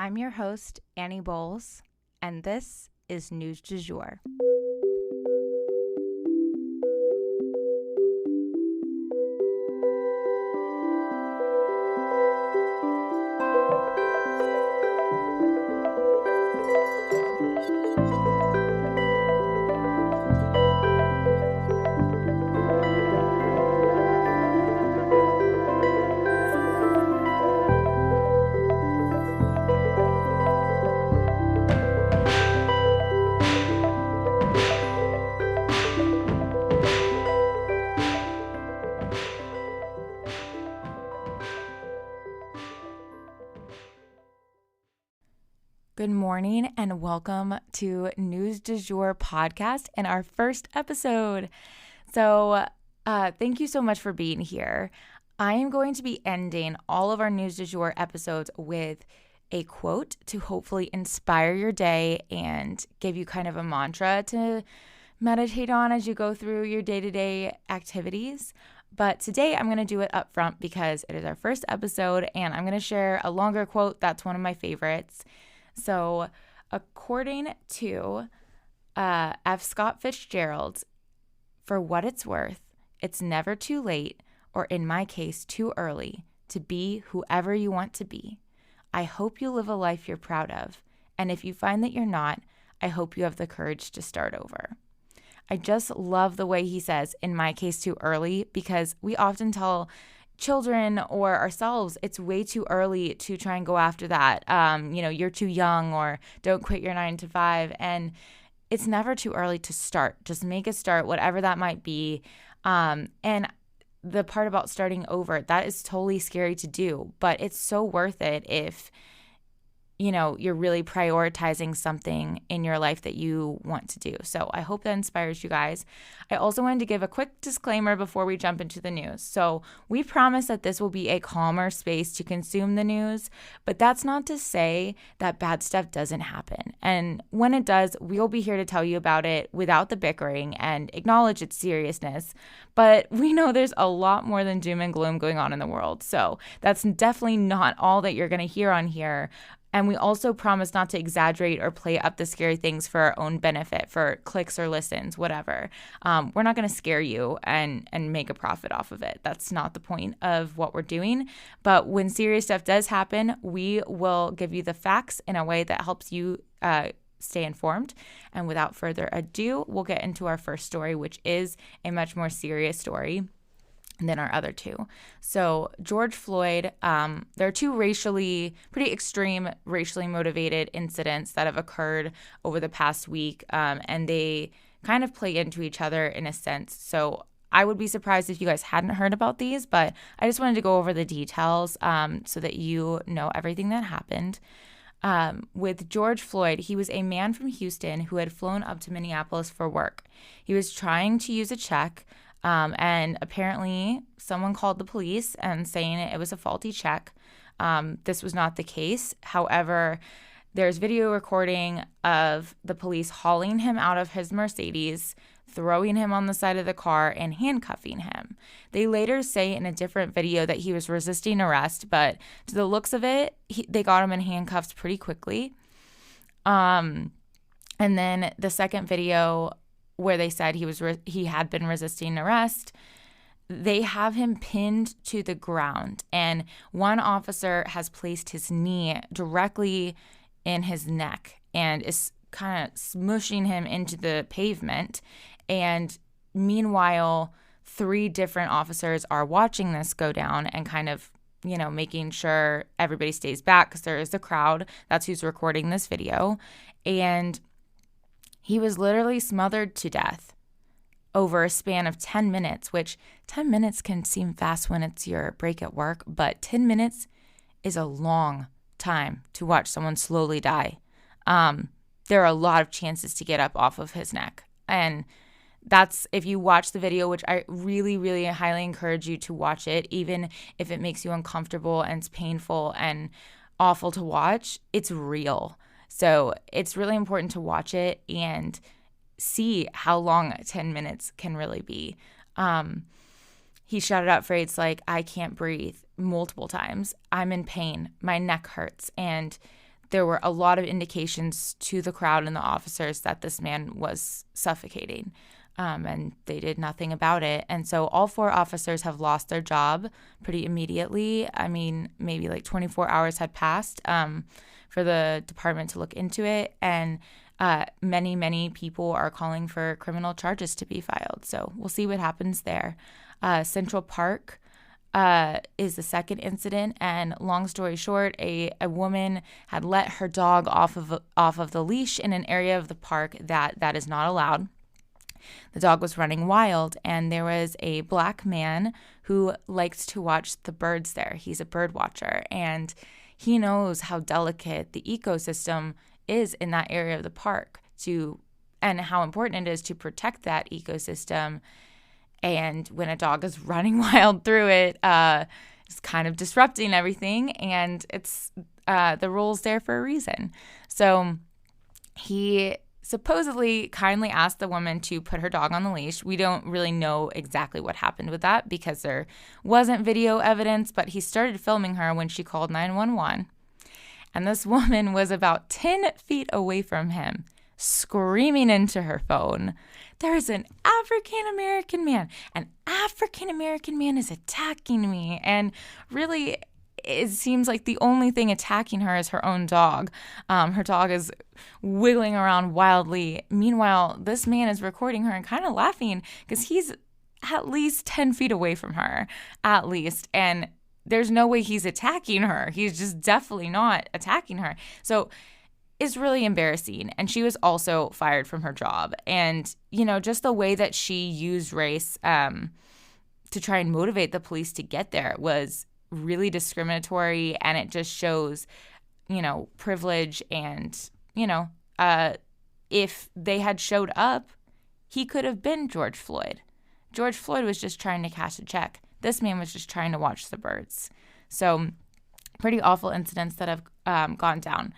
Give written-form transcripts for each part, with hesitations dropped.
I'm your host, Annie Bowles, and this is News du Jour. Good morning and welcome to News du Jour podcast and our first episode. So thank you so much for being here. I am going to be ending all of our News du Jour episodes with a quote to hopefully inspire your day and give you kind of a mantra to meditate on as you go through your day-to-day activities. But today I'm going to do it up front because it is our first episode and I'm going to share a longer quote that's one of my favorites. So according to F. Scott Fitzgerald, for what it's worth, it's never too late, or in my case, too early, to be whoever you want to be. I hope you live a life you're proud of. And if you find that you're not, I hope you have the courage to start over. I just love the way he says, in my case, too early, because we often tell children or ourselves, it's way too early to try and go after that. You're too young, or don't quit your 9 to 5. And it's never too early to start. Just make a start, whatever that might be. And the part about starting over, that is totally scary to do, but it's so worth it if you're really prioritizing something in your life that you want to do. So I hope that inspires you guys. I also wanted to give a quick disclaimer before we jump into the news. So we promise that this will be a calmer space to consume the news, but that's not to say that bad stuff doesn't happen. And when it does, we'll be here to tell you about it without the bickering and acknowledge its seriousness. But we know there's a lot more than doom and gloom going on in the world. So that's definitely not all that you're going to hear on here. And we also promise not to exaggerate or play up the scary things for our own benefit, for clicks or listens, whatever. We're not going to scare you and make a profit off of it. That's not the point of what we're doing. But when serious stuff does happen, we will give you the facts in a way that helps you stay informed. And without further ado, we'll get into our first story, which is a much more serious story than our other two. So George Floyd, there are two pretty extreme racially motivated incidents that have occurred over the past week, and they kind of play into each other in a sense. So I would be surprised if you guys hadn't heard about these, but I just wanted to go over the details so that you know everything that happened. With George Floyd, he was a man from Houston who had flown up to Minneapolis for work. He was trying to use a check, and apparently someone called the police and saying it was a faulty check. This was not the case. However, there's video recording of the police hauling him out of his Mercedes, throwing him on the side of the car, and handcuffing him. They later say in a different video that he was resisting arrest, but to the looks of it, they got him in handcuffs pretty quickly. And then the second video where they said he had been resisting arrest, they have him pinned to the ground, and one officer has placed his knee directly in his neck and is kind of smushing him into the pavement. And meanwhile, 3 different officers are watching this go down and kind of, making sure everybody stays back because there is a crowd. That's who's recording this video. And he was literally smothered to death over a span of 10 minutes, which 10 minutes can seem fast when it's your break at work, but 10 minutes is a long time to watch someone slowly die. There are a lot of chances to get up off of his neck. And that's, if you watch the video, which I really, really highly encourage you to watch it, even if it makes you uncomfortable and it's painful and awful to watch, it's real. So it's really important to watch it and see how long 10 minutes can really be. He shouted out phrases like, "I can't breathe," multiple times. "I'm in pain. My neck hurts." And there were a lot of indications to the crowd and the officers that this man was suffocating, and they did nothing about it. And so all 4 officers have lost their job pretty immediately. I mean, maybe like 24 hours had passed for the department to look into it, and many people are calling for criminal charges to be filed. So we'll see what happens there. Central Park is the second incident, and long story short, a woman had let her dog off of the leash in an area of the park that is not allowed. The dog was running wild, and there was a black man who likes to watch the birds there. He's a bird watcher, and he knows how delicate the ecosystem is in that area of the park and how important it is to protect that ecosystem. And when a dog is running wild through it, it's kind of disrupting everything, and it's the rule's there for a reason. So he supposedly kindly asked the woman to put her dog on the leash. We don't really know exactly what happened with that because there wasn't video evidence, but he started filming her when she called 911. And this woman was about 10 feet away from him, screaming into her phone, "There's an African-American man. An African-American man is attacking me." And really, it seems like the only thing attacking her is her own dog. Her dog is wiggling around wildly. Meanwhile, this man is recording her and kind of laughing because he's at least 10 feet away from her, at least. And there's no way he's attacking her. He's just definitely not attacking her. So it's really embarrassing. And she was also fired from her job. And, just the way that she used race to try and motivate the police to get there was really discriminatory, and it just shows, privilege. And, if they had showed up, he could have been George Floyd. George Floyd was just trying to cash a check. This man was just trying to watch the birds. So pretty awful incidents that have gone down.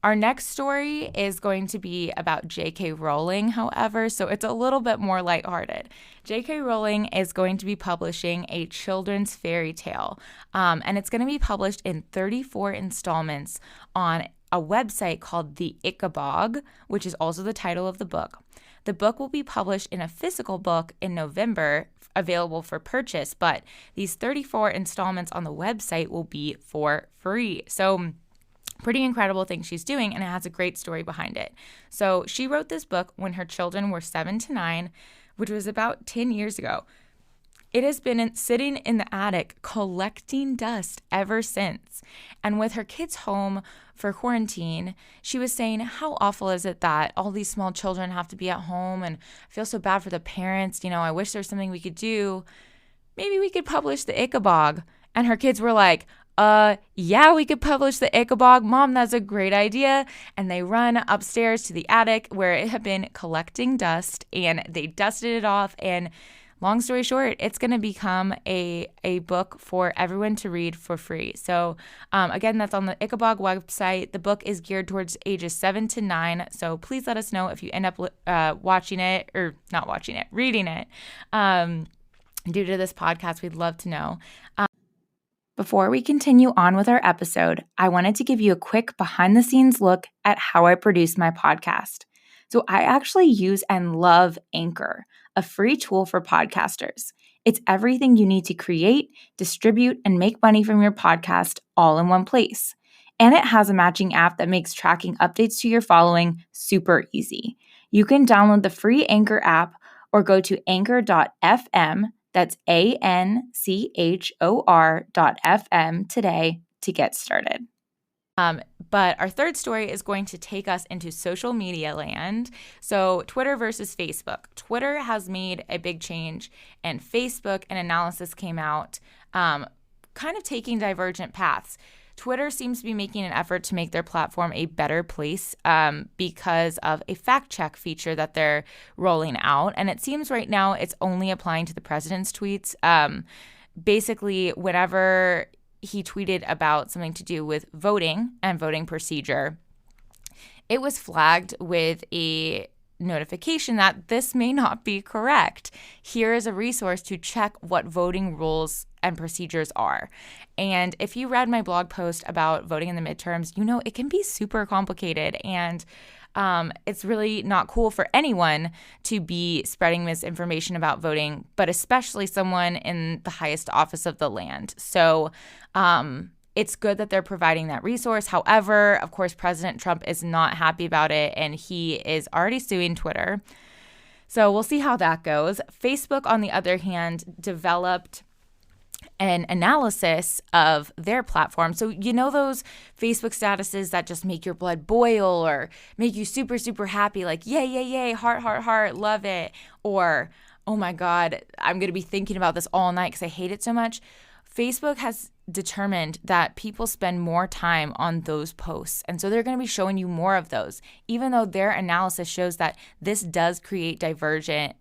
Our next story is going to be about J.K. Rowling, however, so it's a little bit more lighthearted. J.K. Rowling is going to be publishing a children's fairy tale, and it's going to be published in 34 installments on a website called The Ichabog, which is also the title of the book. The book will be published in a physical book in November, available for purchase, but these 34 installments on the website will be for free. So pretty incredible thing she's doing, and it has a great story behind it. So she wrote this book when her children were 7 to 9, which was about 10 years ago. It has been sitting in the attic collecting dust ever since. And with her kids home for quarantine, she was saying, how awful is it that all these small children have to be at home, and I feel so bad for the parents. I wish there was something we could do. Maybe we could publish the Ichabog. And her kids were like, yeah, we could publish the Ichabog. Mom, that's a great idea. And they run upstairs to the attic where it had been collecting dust, and they dusted it off. And long story short, it's going to become a book for everyone to read for free. So again, that's on the Ichabog website. The book is geared towards ages 7 to 9. So please let us know if you end up reading it. Due to this podcast, we'd love to know. Before we continue on with our episode, I wanted to give you a quick behind-the-scenes look at how I produce my podcast. So I actually use and love Anchor, a free tool for podcasters. It's everything you need to create, distribute, and make money from your podcast all in one place. And it has a matching app that makes tracking updates to your following super easy. You can download the free Anchor app or go to anchor.fm. That's ANCHOR.FM today to get started. But our third story is going to take us into social media land. So Twitter versus Facebook. Twitter has made a big change, and Facebook, an analysis came out kind of taking divergent paths. Twitter seems to be making an effort to make their platform a better place because of a fact check feature that they're rolling out. And it seems right now it's only applying to the president's tweets. Basically, whenever he tweeted about something to do with voting and voting procedure, it was flagged with a notification that this may not be correct. Here is a resource to check what voting rules and procedures are. And if you read my blog post about voting in the midterms, you know it can be super complicated, and it's really not cool for anyone to be spreading misinformation about voting, but especially someone in the highest office of the land. So it's good that they're providing that resource. However, of course, President Trump is not happy about it, and he is already suing Twitter. So we'll see how that goes. Facebook, on the other hand, developed an analysis of their platform. So, you know, those Facebook statuses that just make your blood boil or make you super, super happy, like, yay, yay, yay, heart, heart, heart, love it. Or, oh my God, I'm going to be thinking about this all night because I hate it so much. Facebook has determined that people spend more time on those posts. And so they're going to be showing you more of those, even though their analysis shows that this does create division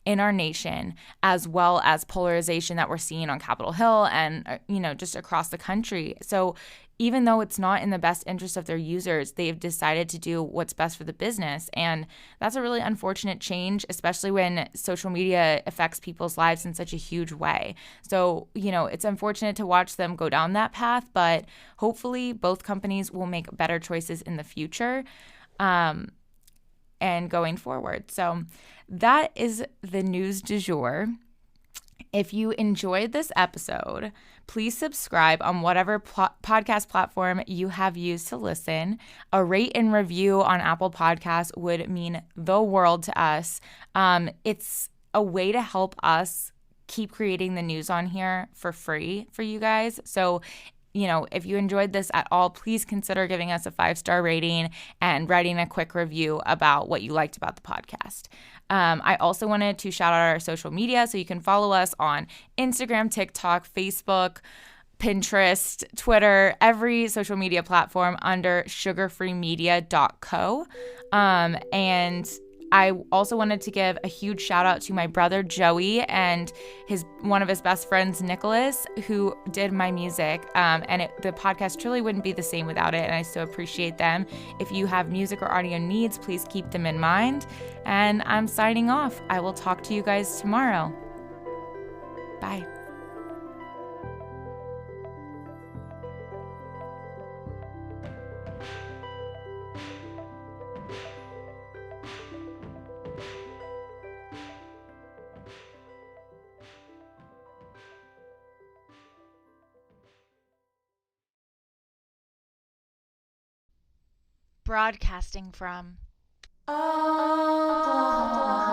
in our nation, as well as polarization that we're seeing on Capitol Hill and, just across the country. So even though it's not in the best interest of their users, they've decided to do what's best for the business. And that's a really unfortunate change, especially when social media affects people's lives in such a huge way. So, it's unfortunate to watch them go down that path, but hopefully both companies will make better choices in the future and going forward. So that is the news du jour. If you enjoyed this episode, please subscribe on whatever podcast platform you have used to listen. A rate and review on Apple Podcasts would mean the world to us. It's a way to help us keep creating the news on here for free for you guys. So, if you enjoyed this at all, please consider giving us a 5-star rating and writing a quick review about what you liked about the podcast. I also wanted to shout out our social media, so you can follow us on Instagram, TikTok, Facebook, Pinterest, Twitter, every social media platform under sugarfreemedia.co. And I also wanted to give a huge shout out to my brother Joey and one of his best friends Nicholas, who did my music. The podcast truly wouldn't be the same without it, and I so appreciate them. If you have music or audio needs, please keep them in mind. And I'm signing off. I will talk to you guys tomorrow. Bye. Broadcasting from Oklahoma.